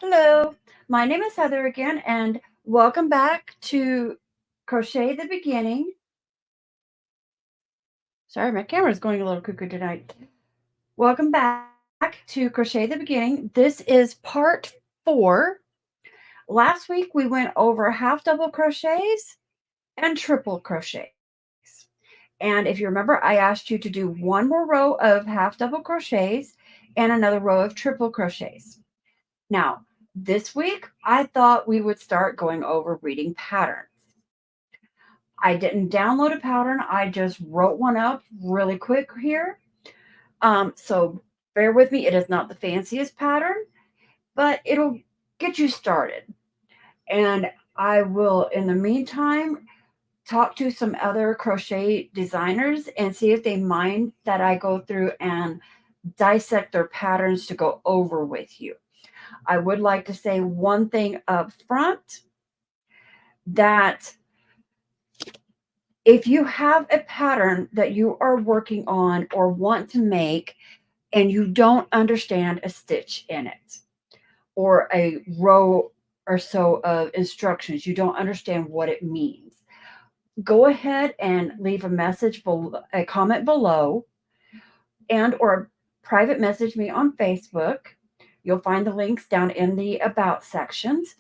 Hello, my name is Heather again, and welcome back to Crochet the Beginning. Sorry, my camera is going a little cuckoo tonight. Welcome back to Crochet the Beginning. This is part 4. Last week we went over half double crochets and triple crochets. And if you remember, I asked you to do one more row of half double crochets and another row of triple crochets. Now, this week I thought we would start going over reading patterns. I didn't download a pattern. I just wrote one up really quick here. So bear with me. It is not the fanciest pattern, but it'll get you started. And I will, in the meantime, talk to some other crochet designers and see if they mind that I go through and dissect their patterns to go over with you. I would like to say one thing up front that if you have a pattern that you are working on or want to make and you don't understand a stitch in it or a row or so of instructions, you don't understand what it means, go ahead and leave a message below, a comment below, and or private message me on Facebook. You'll find the links down in the about sections,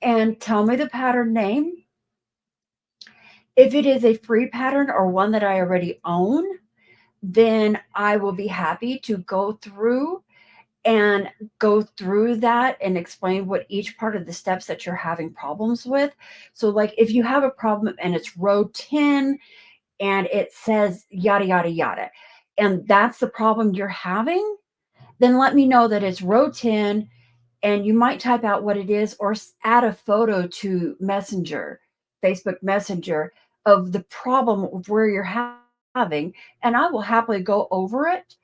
and tell me the pattern name. If it is a free pattern or one that I already own, then I will be happy to and go through that and explain what each part of the steps that you're having problems with. So, like if you have a problem and it's row 10 and it says yada, yada, yada, and that's the problem you're having, then let me know that it's row 10 and you might type out what it is or add a photo to Messenger, Facebook Messenger, of the problem of where you're having, and I will happily go over it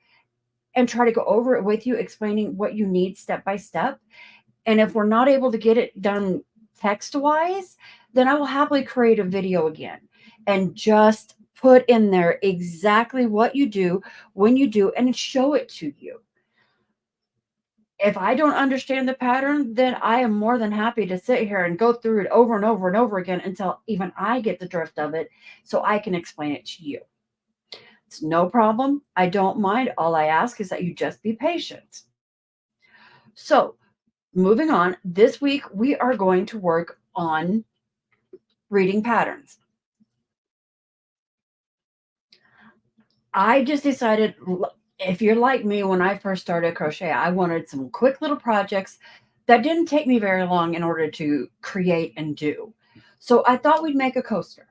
and try to go over it with you, explaining what you need step by step. And if we're not able to get it done text wise, then I will happily create a video again and just put in there exactly what you do when you do and show it to you. If I don't understand the pattern, then I am more than happy to sit here and go through it over and over and over again until even I get the drift of it so I can explain it to you. It's no problem. I don't mind. All I ask is that you just be patient. So, moving on, this week we are going to work on reading patterns. I just decided, if you're like me, when I first started crochet, I wanted some quick little projects that didn't take me very long in order to create and do. So I thought we'd make a coaster,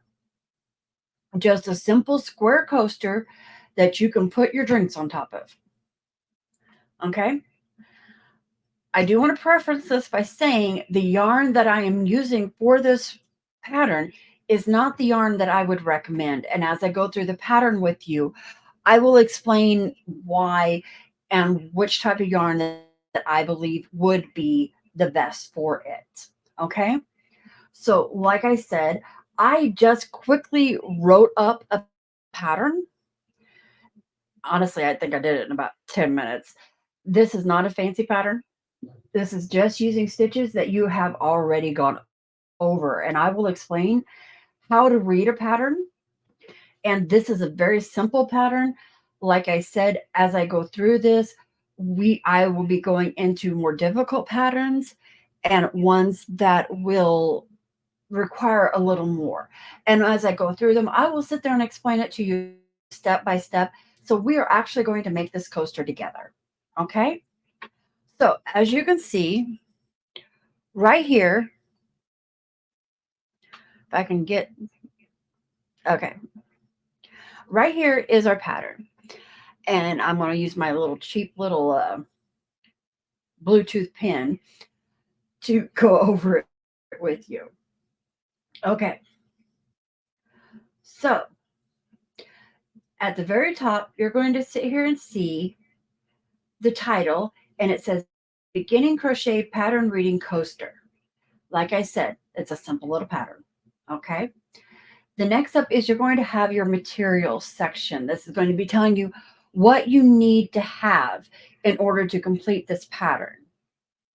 just a simple square coaster that you can put your drinks on top of. Okay. I do want to preference this by saying the yarn that I am using for this pattern is not the yarn that I would recommend. And as I go through the pattern with you, I will explain why and which type of yarn that I believe would be the best for it. Okay. So, like I said, I just quickly wrote up a pattern. Honestly, I think I did it in about 10 minutes. This is not a fancy pattern. This is just using stitches that you have already gone over, and I will explain how to read a pattern. And this is a very simple pattern. Like I said, as I go through this, I will be going into more difficult patterns and ones that will require a little more. And as I go through them, I will sit there and explain it to you step by step. So we are actually going to make this coaster together. Okay? So as you can see right here, if I can get, okay, right here is our pattern. And I'm going to use my little cheap little Bluetooth pen to go over it with you. Okay. So at the very top, you're going to sit here and see the title, and it says Beginning Crochet Pattern Reading Coaster. Like I said, it's a simple little pattern. Okay. The next up is you're going to have your materials section. This is going to be telling you what you need to have in order to complete this pattern.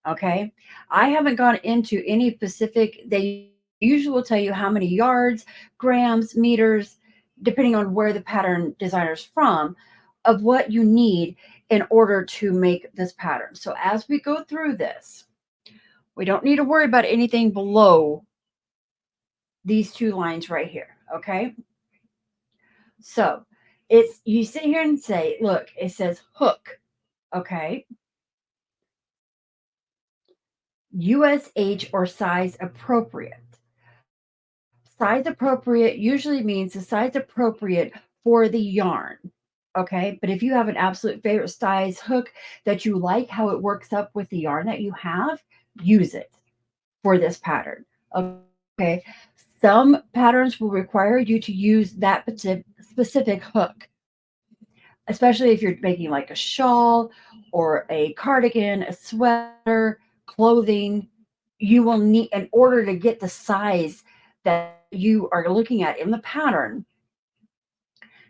Okay. I haven't gone into any specific, they usually will tell you how many yards, grams, meters, depending on where the pattern designer's from, of what you need in order to make this pattern. So as we go through this, we don't need to worry about anything below these two lines right here. Okay. So it's, you sit here and say, look, it says hook. Okay. USH or size appropriate. Size appropriate usually means the size appropriate for the yarn. Okay. But if you have an absolute favorite size hook that you like how it works up with the yarn that you have, use it for this pattern. Okay. Some patterns will require you to use that specific hook, especially if you're making like a shawl or a cardigan, a sweater, clothing. You will need, in order to get the size that you are looking at in the pattern,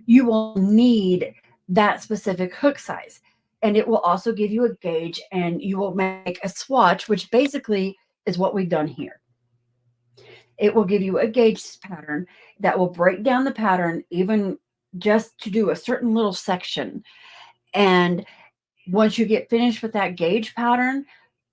you will need that specific hook size. And it will also give you a gauge, and you will make a swatch, which basically is what we've done here. It will give you a gauge pattern that will break down the pattern, even just to do a certain little section. And once you get finished with that gauge pattern,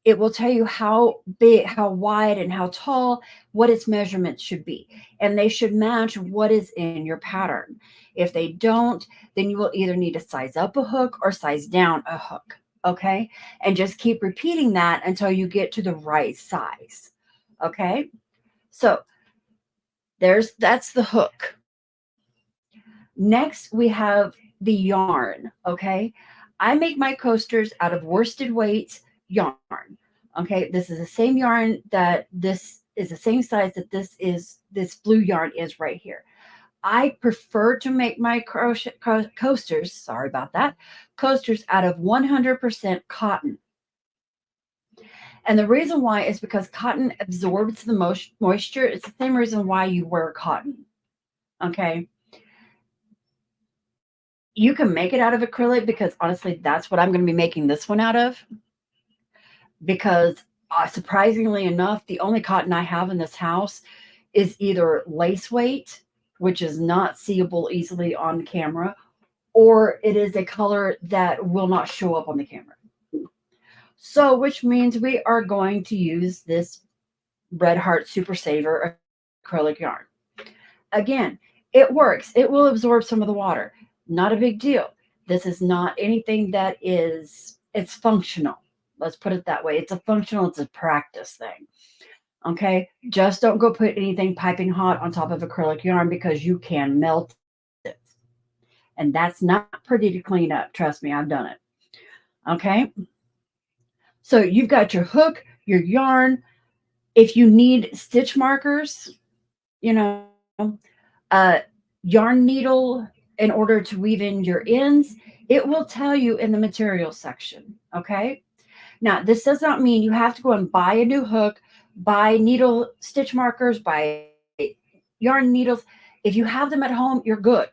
it will tell you how big, how wide, and how tall, what its measurements should be. And they should match what is in your pattern. If they don't, then you will either need to size up a hook or size down a hook. Okay. And just keep repeating that until you get to the right size. Okay. So that's the hook. Next, we have the yarn. Okay. I make my coasters out of worsted weight yarn. Okay. This is the same yarn that this is the same size that this blue yarn is right here. I prefer to make my crochet coasters, sorry about that, coasters out of 100% cotton. And the reason why is because cotton absorbs the moisture. It's the same reason why you wear cotton. Okay. You can make it out of acrylic because honestly, that's what I'm going to be making this one out of. Because surprisingly enough, the only cotton I have in this house is either lace weight, which is not seeable easily on camera, or it is a color that will not show up on the camera. So, which means we are going to use this Red Heart Super Saver acrylic yarn. Again, it works. It will absorb some of the water. Not a big deal. This is not anything that is, it's functional. Let's put it that way. It's a functional, it's a practice thing. Okay. Just don't go put anything piping hot on top of acrylic yarn because you can melt it. And that's not pretty to clean up. Trust me, I've done it. Okay. So you've got your hook, your yarn. If you need stitch markers, you know, yarn needle in order to weave in your ends, it will tell you in the material section. Okay. Now, this does not mean you have to go and buy a new hook, buy needle stitch markers, buy yarn needles. If you have them at home, you're good.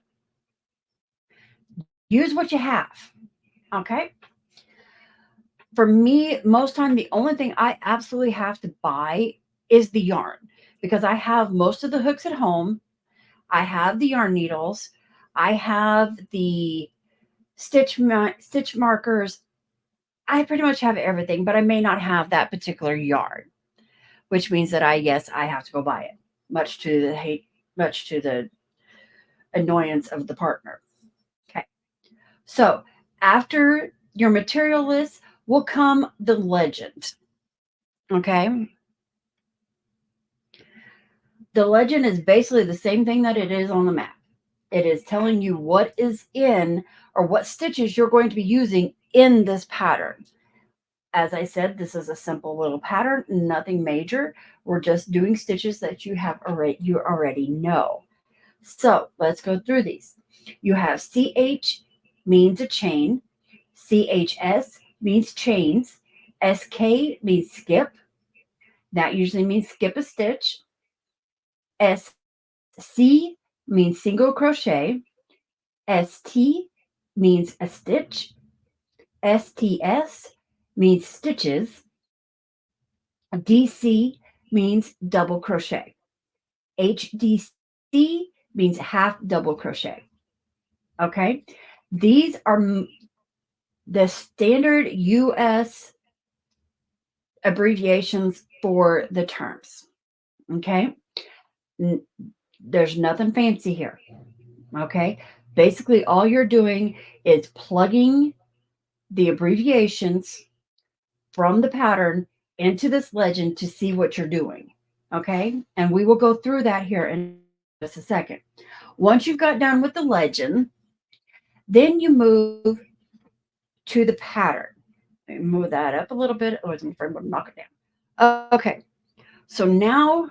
Use what you have. Okay. For me, most time, the only thing I absolutely have to buy is the yarn because I have most of the hooks at home. I have the yarn needles. I have the stitch markers. I pretty much have everything, but I may not have that particular yarn, which means that yes, I have to go buy it, much to the annoyance of the partner. Okay. So after your material list will come the legend. Okay. The legend is basically the same thing that it is on the map. It is telling you what is in or what stitches you're going to be using in this pattern. As I said, this is a simple little pattern, nothing major. We're just doing stitches that you already know. So let's go through these. You have CH means a chain, CHS means chains, SK means skip. That usually means skip a stitch. SC means single crochet. ST means a stitch. STS means stitches. DC means double crochet. HDC means half double crochet. Okay. These are the standard US abbreviations for the terms. Okay. There's nothing fancy here. Okay. Basically, all you're doing is plugging the abbreviations from the pattern into this legend to see what you're doing. Okay. And we will go through that here in just a second. Once you've got done with the legend, then you move to the pattern. Move that up a little bit. Oh, I'm afraid I'm going to knock it down. Okay. So now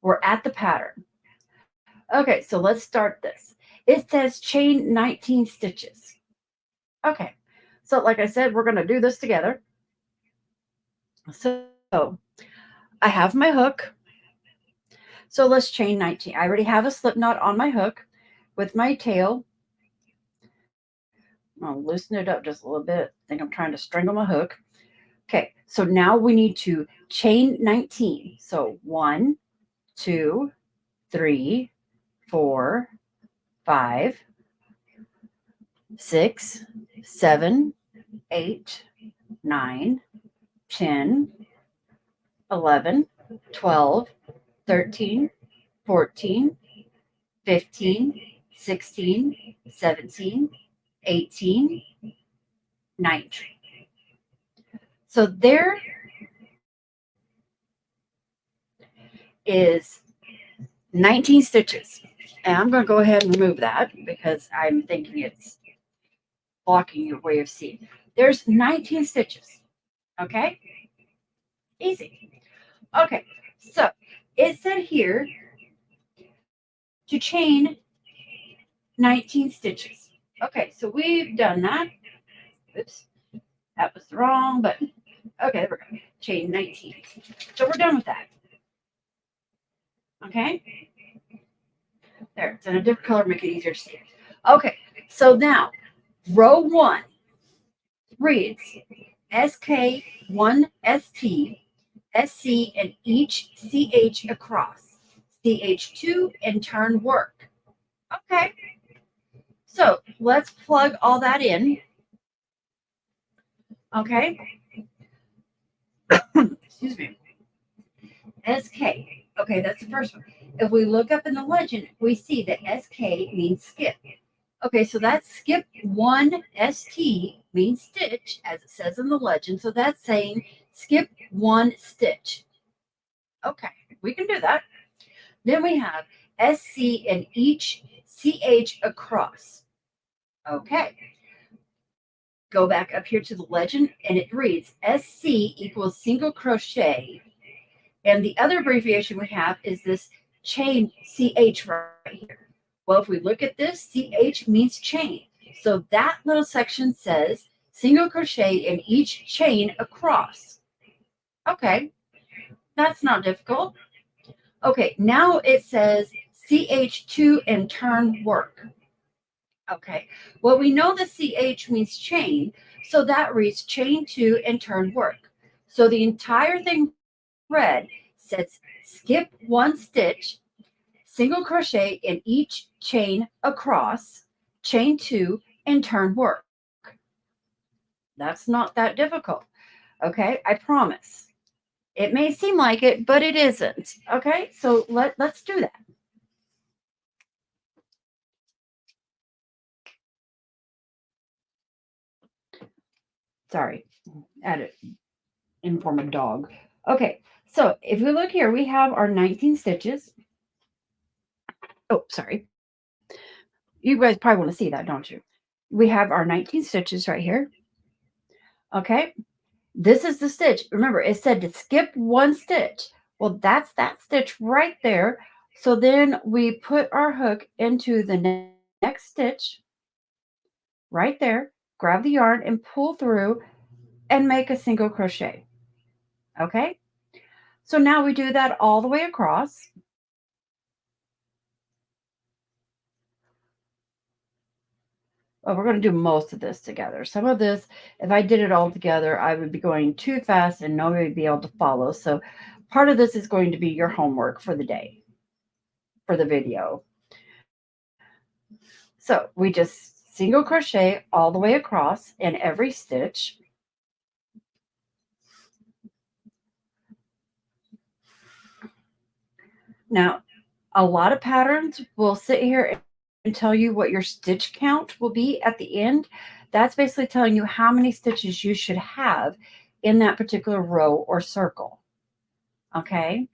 we're at the pattern. Okay. So let's start this. It says chain 19 stitches. Okay. So, like I said, we're going to do this together. So, I have my hook. So let's chain 19. I already have a slip knot on my hook with my tail. I'll loosen it up just a little bit. I think I'm trying to strangle my hook. Okay, so now we need to chain 19. So 1, 2, 3, 4, 5, 6, 7, 8, 9, 10, 11, 12, 13, 14, 15, 16, 17, 18, 19. So there is 19 stitches. And I'm going to go ahead and remove that because I'm thinking it's blocking your way of seeing. There's 19 stitches. Okay? Easy. Okay. So it said here to chain 19 stitches. Okay, so we've done that. Oops. That was the wrong button. Okay, there we go. Chain 19. So we're done with that. Okay? There, it's in a different color, make it easier to see. Okay, so now row 1 reads SK1ST, SC, and each CH across, CH2, and turn work. Okay, so let's plug all that in. Okay, excuse me. SK. Okay, that's the first one. If we look up in the legend, we see that SK means skip. Okay, so that's skip 1 ST means stitch, as it says in the legend. So that's saying skip 1 stitch. Okay, we can do that. Then we have SC and each CH across. Okay. Go back up here to the legend and it reads SC equals single crochet. And the other abbreviation we have is this chain CH right here. Well, if we look at this, CH means chain. So that little section says single crochet in each chain across. Okay, that's not difficult. Okay, now it says CH2 and turn work. Okay, well, we know the CH means chain, so that reads chain 2 and turn work. So the entire thing read says skip 1 stitch, single crochet in each chain across, chain 2, and turn work. That's not that difficult. Okay, I promise. It may seem like it, but it isn't. Okay, so let's do that. Sorry, add it in form of dog. Okay, so if we look here, we have our 19 stitches. Oh, sorry. You guys probably want to see that, don't you? We have our 19 stitches right here. Okay, this is the stitch. Remember, it said to skip 1 stitch. Well, that's that stitch right there. So then we put our hook into the next stitch right there, grab the yarn and pull through and make a single crochet. Okay, so now we do that all the way across. Well, we're going to do most of this together. Some of this, if I did it all together, I would be going too fast and nobody would be able to follow. So part of this is going to be your homework for the day, for the video. So we just single crochet all the way across in every stitch. Now, a lot of patterns will sit here and tell you what your stitch count will be at the end. That's basically telling you how many stitches you should have in that particular row or circle. Okay?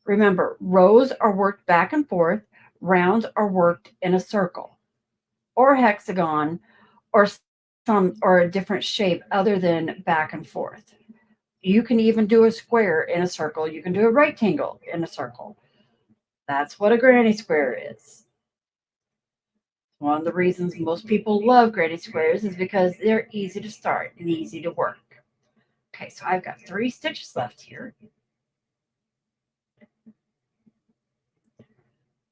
Remember, rows are worked back and forth, rounds are worked in a circle or hexagon or or a different shape other than back and forth. You can even do a square in a circle. You can do a rectangle in a circle. That's what a granny square is. One of the reasons most people love granny squares is because they're easy to start and easy to work. Okay, so I've got 3 stitches left here.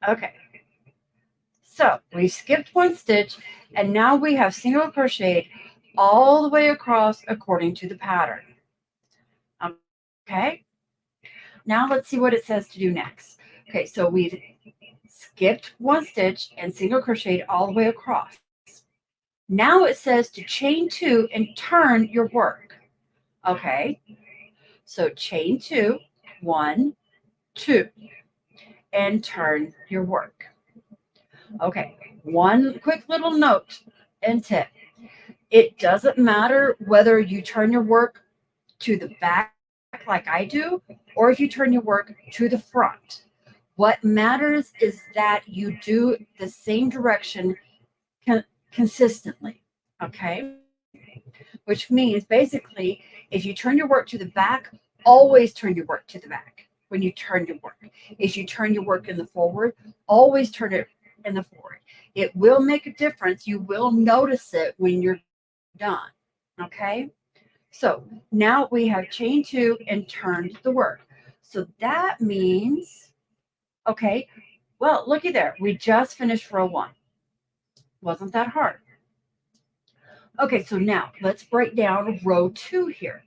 Okay, so we skipped 1 stitch and now we have single crocheted all the way across according to the pattern. Okay, now let's see what it says to do next. Okay, so we've skipped 1 stitch and single crocheted all the way across. Now it says to chain 2 and turn your work. Okay, so chain 2, 1, 2, and turn your work. Okay, one quick little note and tip. It doesn't matter whether you turn your work to the back like I do, or if you turn your work to the front. What matters is that you do the same direction consistently. Okay, which means basically if you turn your work to the back, always turn your work to the back when you turn your work. If you turn your work in the forward, always turn it in the forward. It will make a difference. You will notice it when you're done. Okay, so now we have chain 2 and turned the work. So that means, okay, well, looky there. We just finished row 1. Wasn't that hard? Okay, so now let's break down row 2 here.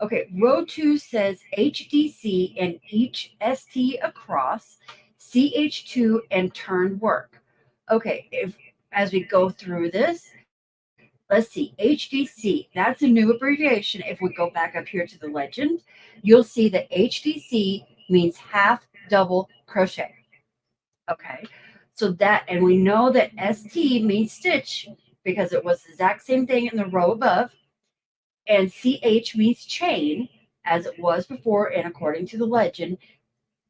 Okay, row 2 says HDC and each ST across, CH2 and turn work. Okay, if as we go through this, let's see, HDC, that's a new abbreviation. If we go back up here to the legend, you'll see that HDC means half double crochet. Okay, so that, and we know that ST means stitch because it was the exact same thing in the row above, and CH means chain, as it was before and according to the legend.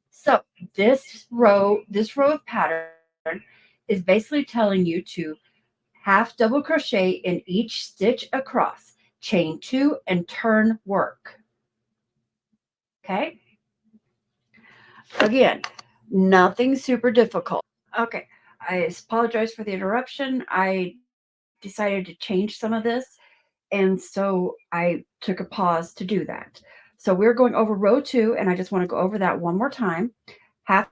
So this row of pattern is basically telling you to half double crochet in each stitch across, chain 2 and turn work. Okay, again, nothing super difficult. Okay, I apologize for the interruption. I decided to change some of this, and so I took a pause to do that. So we're going over row 2, and I just want to go over that one more time. Half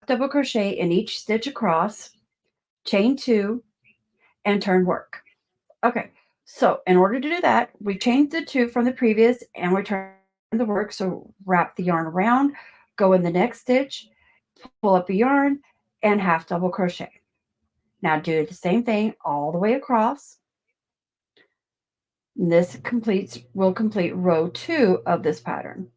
double crochet in each stitch across, chain 2, and turn work. Okay, so in order to do that, we changed the 2 from the previous and we turned the work. So wrap the yarn around, go in the next stitch, pull up a yarn, and half double crochet. Now do the same thing all the way across. This will complete row 2 of this pattern.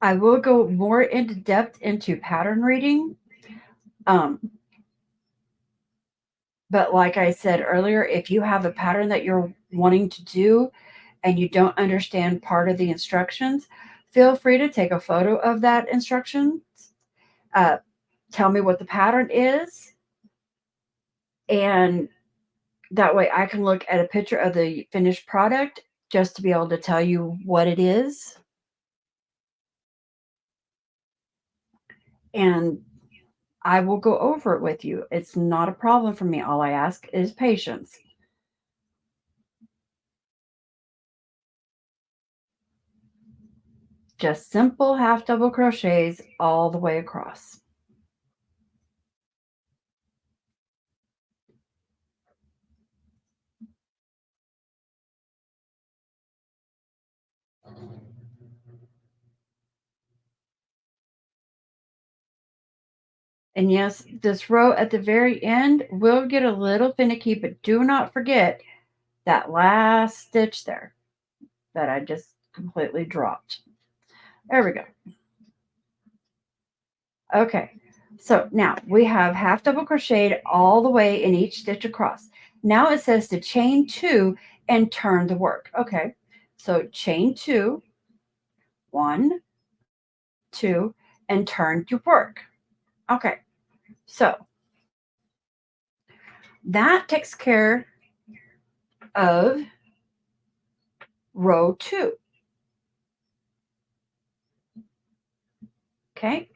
I will go more into depth into pattern reading. Um, but like I said earlier, if you have a pattern that you're wanting to do and you don't understand part of the instructions, feel free to take a photo of that instructions. Uh, Tell me what the pattern is, and that way I can look at a picture of the finished product just to be able to tell you what it is. And I will go over it with you. It's not a problem for me. All I ask is patience. Just simple half double crochets all the way across. And yes, this row at the very end will get a little finicky, but do not forget that last stitch there that I just completely dropped. There we go. Okay, so now we have half double crocheted all the way in each stitch across. Now it says to chain two and turn the work. Okay, so chain two, one, two, and turn your work. Okay, so that takes care of row two. Okay,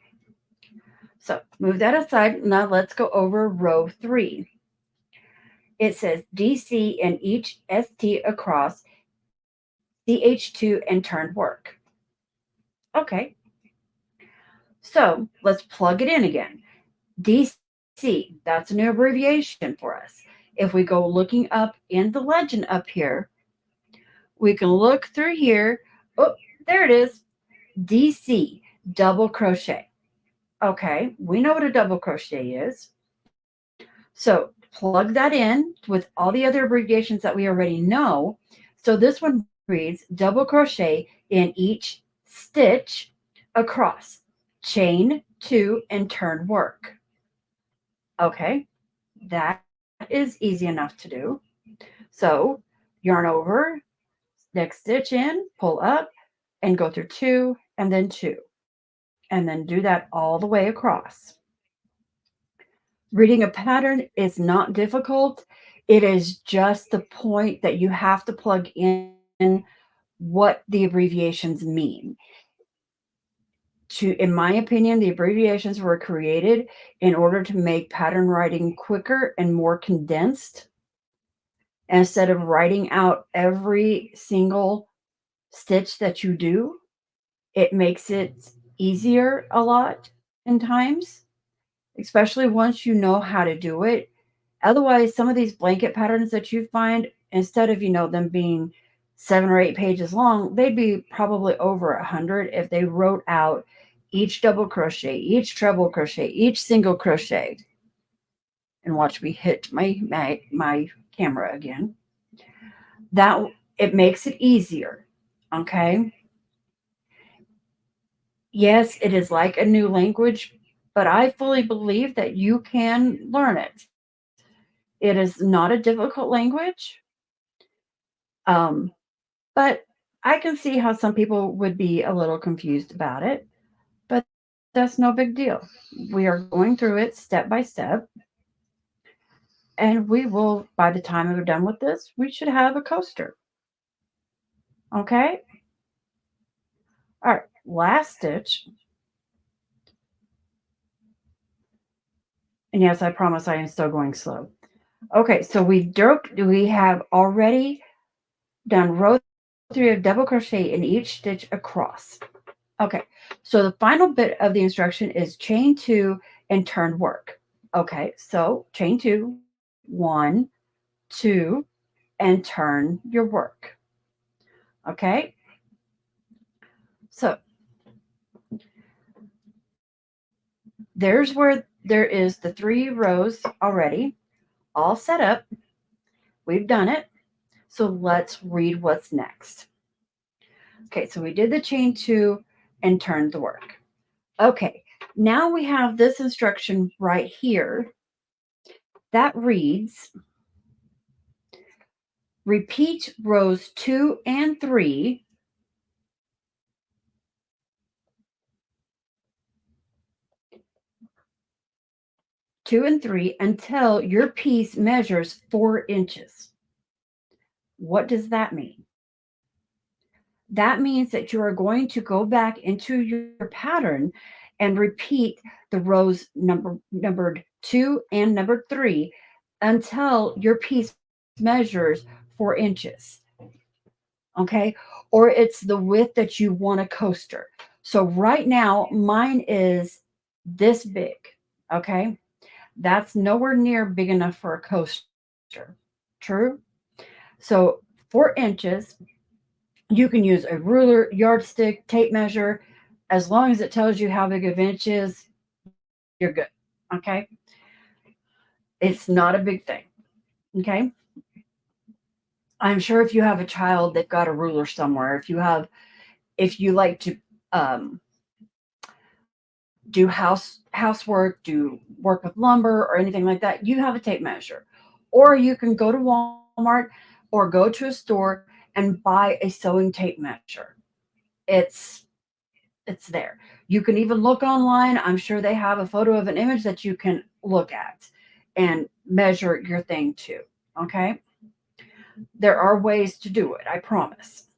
so move that aside. Now let's go over row three. It says DC and each ST across CH2 and turn work. Okay, so let's plug it in again. DC, that's a new abbreviation for us. If we go looking up in the legend up here, we can look through here. Oh, there it is. DC, double crochet. Okay, we know what a double crochet is. So plug that in with all the other abbreviations that we already know. So this one reads double crochet in each stitch across, chain two and turn work. Okay, that is easy enough to do. So yarn over, next stitch in, pull up, and go through two, and then do that all the way across. Reading a pattern is not difficult. It is just the point that you have to plug in what the abbreviations mean. In my opinion, the abbreviations were created in order to make pattern writing quicker and more condensed. Instead of writing out every single stitch that you do, it makes it easier a lot in times, especially once you know how to do it. Otherwise, some of these blanket patterns that you find, instead of, them being 7 or 8 pages long, they'd be probably over 100 if they wrote out each double crochet, each treble crochet, each single crochet. And watch me hit my camera again. That it makes it easier. Okay. Yes, it is like a new language, but I fully believe that you can learn it. It is not a difficult language. Um, but I can see how some people would be a little confused about it, but that's no big deal. We are going through it step by step, and we will, by the time we're done with this, we should have a coaster. Okay? All right, last stitch. And yes, I promise I am still going slow. Okay, so we have already done row three of double crochet in each stitch across. Okay, so the final bit of the instruction is chain two and turn work. Okay, so chain two, one, two, and turn your work. Okay, so there's where there is the 3 rows already all set up. We've done it. So let's read what's next. Okay, so we did the chain two and turned the work. Okay, now we have this instruction right here that reads, repeat rows 2 and 3 until your piece measures 4 inches. What does that mean? That means that you are going to go back into your pattern and repeat the rows numbered 2 and numbered 3 until your piece measures 4 inches. Okay. or it's the width that you want a coaster. So right now, mine is this big, okay? That's nowhere near big enough for a coaster. True? So 4 inches, you can use a ruler, yardstick, tape measure. As long as it tells you how big of inch is, you're good, okay? It's not a big thing, okay? I'm sure if you have a child, they've got a ruler somewhere. If you like to um, do housework, do work with lumber or anything like that, you have a tape measure. Or you can go to Walmart or go to a store and buy a sewing tape measure. It's it's there. You can even look online. I'm sure they have a photo of an image that you can look at and measure your thing too. Okay? There are ways to do it, I promise.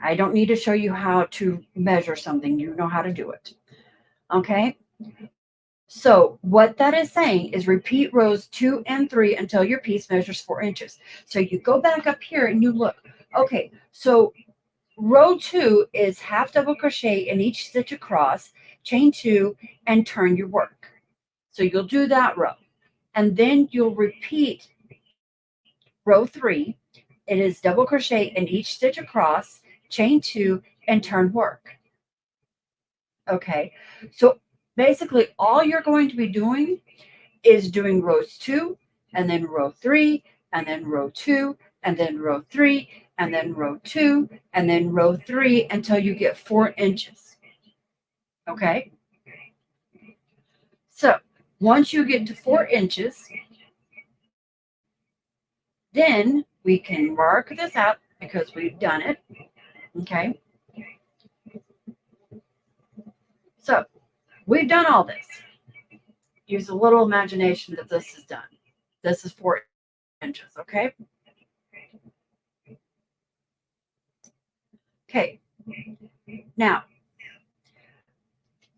I don't need to show you how to measure something. You know how to do it. Okay? So, what that is saying is repeat rows 2 and 3 until your piece measures 4 inches. So, you go back up here and you look. Okay, so row 2 is half double crochet in each stitch across, chain 2, and turn your work. So, you'll do that row. And then you'll repeat row 3. It is double crochet in each stitch across, chain 2, and turn work. Okay, so basically all you're going to be doing is doing rows 2 and then row 3 and then row 2 and then row 3 and then row 2 and then row 3 until you get 4 inches. Okay, so once you get to 4 inches, then we can mark this out because we've done it. Okay, so we've done all this. Use a little imagination that this is done. This is 4 inches. Okay. Okay, now,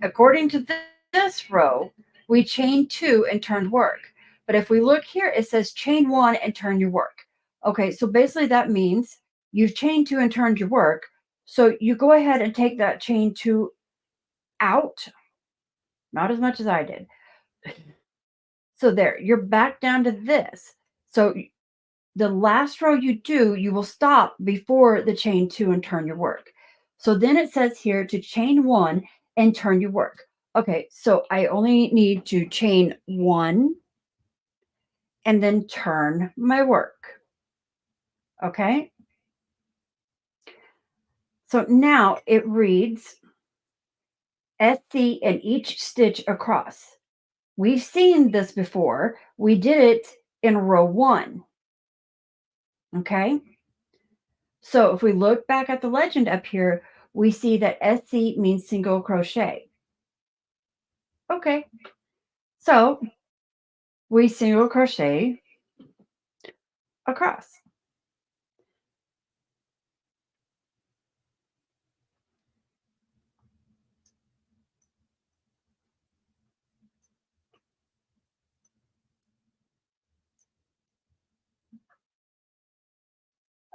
according to this row, we chained 2 and turned work. But if we look here, it says chain 1 and turn your work. Okay, so basically that means you've chained 2 and turned your work. So you go ahead and take that chain 2 out, not as much as I did. So there, you're back down to this. So the last row you do, you will stop before the chain 2 and turn your work. So then it says here to chain 1 and turn your work. Okay, so I only need to chain 1 and then turn my work. Okay, so now it reads SC in each stitch across. We've seen this before. We did it in row 1. Okay, so if we look back at the legend up here, we see that SC means single crochet. Okay, so we single crochet across.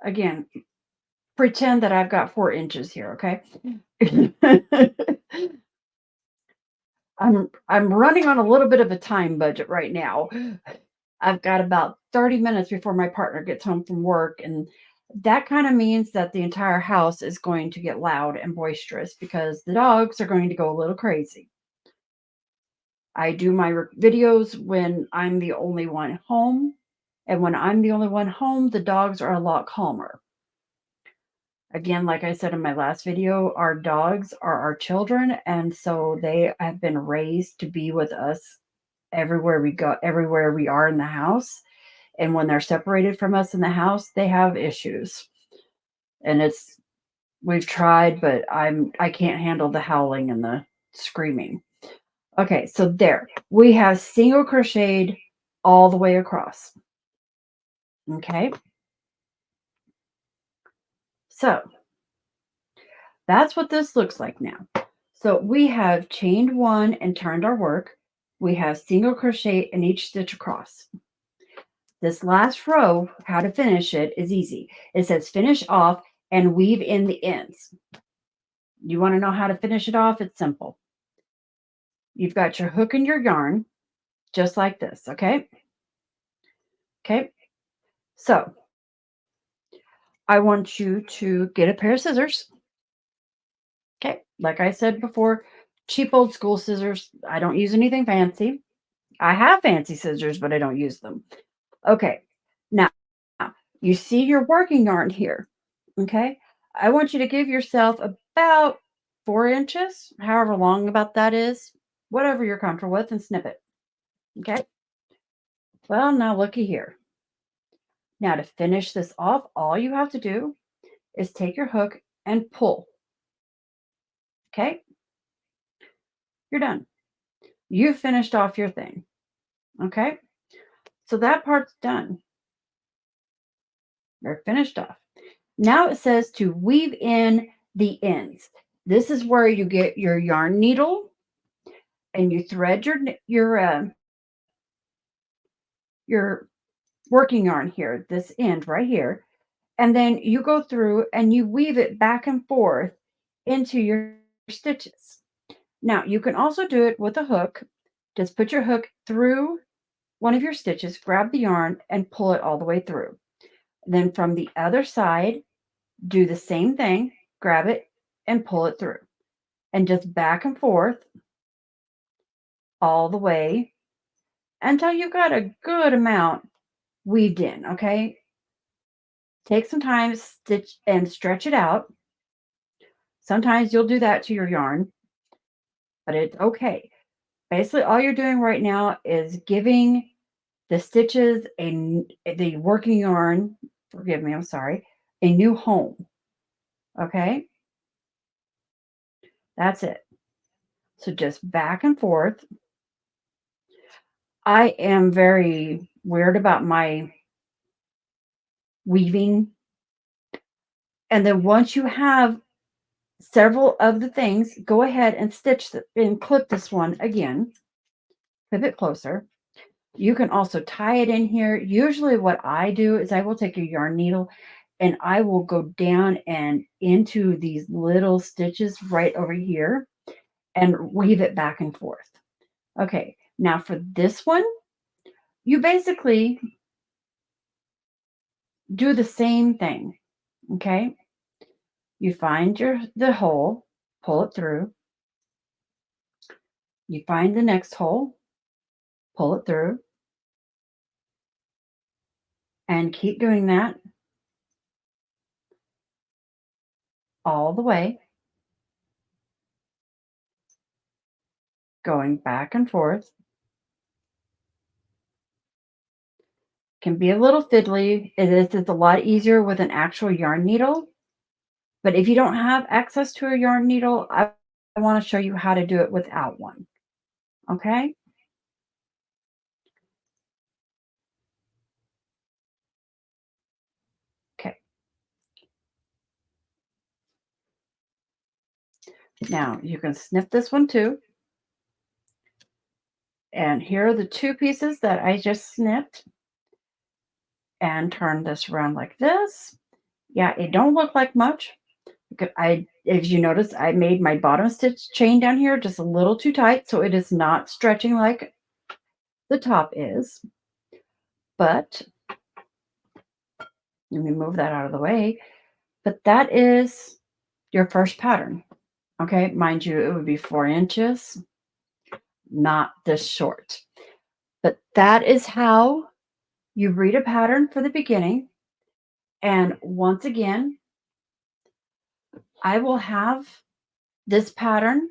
Again, pretend that I've got 4 inches here, okay? I'm running on a little bit of a time budget right now. I've got about 30 minutes before my partner gets home from work, and that kind of means that the entire house is going to get loud and boisterous because the dogs are going to go a little crazy. I do my videos when I'm the only one home, and when I'm the only one home, the dogs are a lot calmer. Again, like I said in my last video, our dogs are our children, and so they have been raised to be with us everywhere we go, everywhere we are in the house. And when they're separated from us in the house, they have issues. And we've tried, but I can't handle the howling and the screaming. Okay, so there. We have single crocheted all the way across. Okay? So, that's what this looks like now. So we have chained 1 and turned our work. We have single crochet in each stitch across. This last row, how to finish it is easy. It says finish off and weave in the ends. You want to know how to finish it off? It's simple. You've got your hook and your yarn, just like this, okay? Okay. So I want you to get a pair of scissors. Okay. Like I said before, cheap old school scissors. I don't use anything fancy. I have fancy scissors, but I don't use them. Okay. Now, you see your working yarn here. Okay. I want you to give yourself about 4 inches, however long about that is, whatever you're comfortable with, and snip it. Okay. Well, now looky here. Now, to finish this off, all you have to do is take your hook and pull. Okay. You're done. You finished off your thing. Okay. So that part's done. You're finished off. Now it says to weave in the ends. This is where you get your yarn needle and you thread your working yarn here, this end right here, and then you go through and you weave it back and forth into your stitches. Now you can also do it with a hook. Just put your hook through one of your stitches, grab the yarn, and pull it all the way through. Then from the other side, do the same thing, grab it and pull it through. And just back and forth all the way until you've got a good amount weaved in, okay? Take some time, stitch and stretch it out. Sometimes you'll do that to your yarn, but it's okay. Basically, all you're doing right now is giving the stitches the working yarn, forgive me, I'm sorry, a new home. Okay? That's it. So just back and forth. I am very weird about my weaving. And then once you have several of the things, go ahead and and clip this one again. Clip it closer. You can also tie it in here. Usually what I do is I will take a yarn needle and I will go down and into these little stitches right over here and weave it back and forth. Okay, now for this one, you basically do the same thing. Okay, you find the hole, pull it through. You find the next hole, pull it through, and keep doing that all the way, going back and forth. Can be a little fiddly. It's a lot easier with an actual yarn needle. But if you don't have access to a yarn needle, I want to show you how to do it without one. Okay? Okay. Now you can snip this one too. And here are the two pieces that I just snipped. And turn this around like this. Yeah, it don't look like much. If you notice, I made my bottom stitch chain down here just a little too tight, so it is not stretching like the top is. But let me move that out of the way. But that is your first pattern. Okay, mind you, it would be 4 inches, not this short. But that is how you read a pattern for the beginning. And once again, I will have this pattern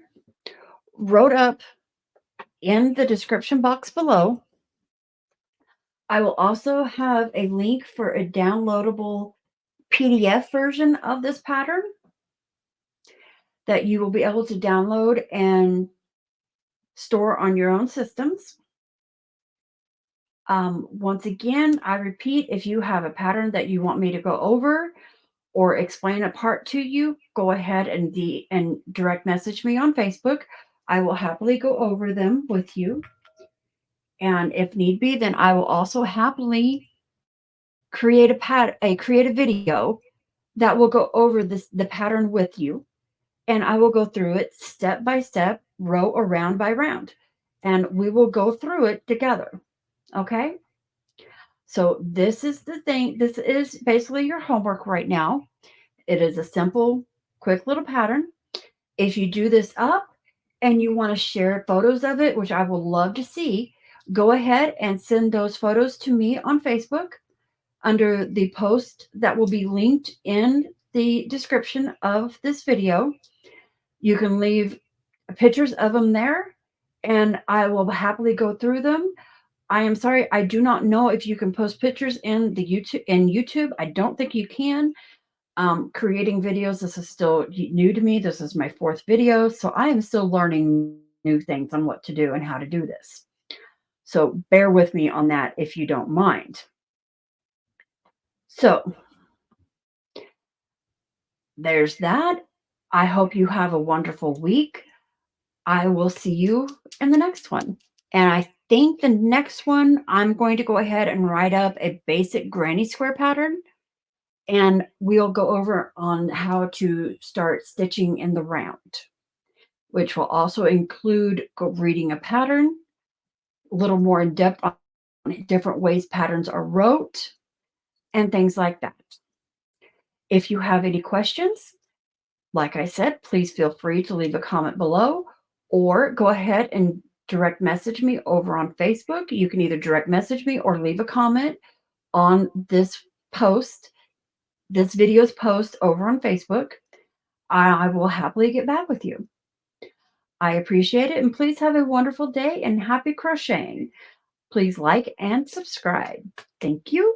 wrote up in the description box below. I will also have a link for a downloadable PDF version of this pattern that you will be able to download and store on your own systems. Once again, I repeat, if you have a pattern that you want me to go over or explain a part to you, go ahead and direct message me on Facebook. I will happily go over them with you. And if need be, then I will also happily create a video that will go over the pattern with you, and I will go through it step by step, row around by round, and we will go through it together. Okay? So this is the thing. This is basically your homework right now. It is a simple, quick little pattern. If you do this up and you want to share photos of it, which I will love to see, go ahead and send those photos to me on Facebook under the post that will be linked in the description of this video. You can leave pictures of them there, and I will happily go through them. I am sorry, I do not know if you can post pictures in the YouTube. I don't think you can. Creating videos, this is still new to me. This is my 4th video, so I am still learning new things on what to do and how to do this. So bear with me on that if you don't mind. So there's that. I hope you have a wonderful week. I will see you in the next one. And I think the next one, I'm going to go ahead and write up a basic granny square pattern. And we'll go over on how to start stitching in the round, which will also include reading a pattern, a little more in depth on different ways patterns are wrote, and things like that. If you have any questions, like I said, please feel free to leave a comment below or go ahead and direct message me over on Facebook. You can either direct message me or leave a comment on this post, this video's post over on Facebook. I will happily get back with you. I appreciate it, and please have a wonderful day and happy crocheting. Please like and subscribe. Thank you.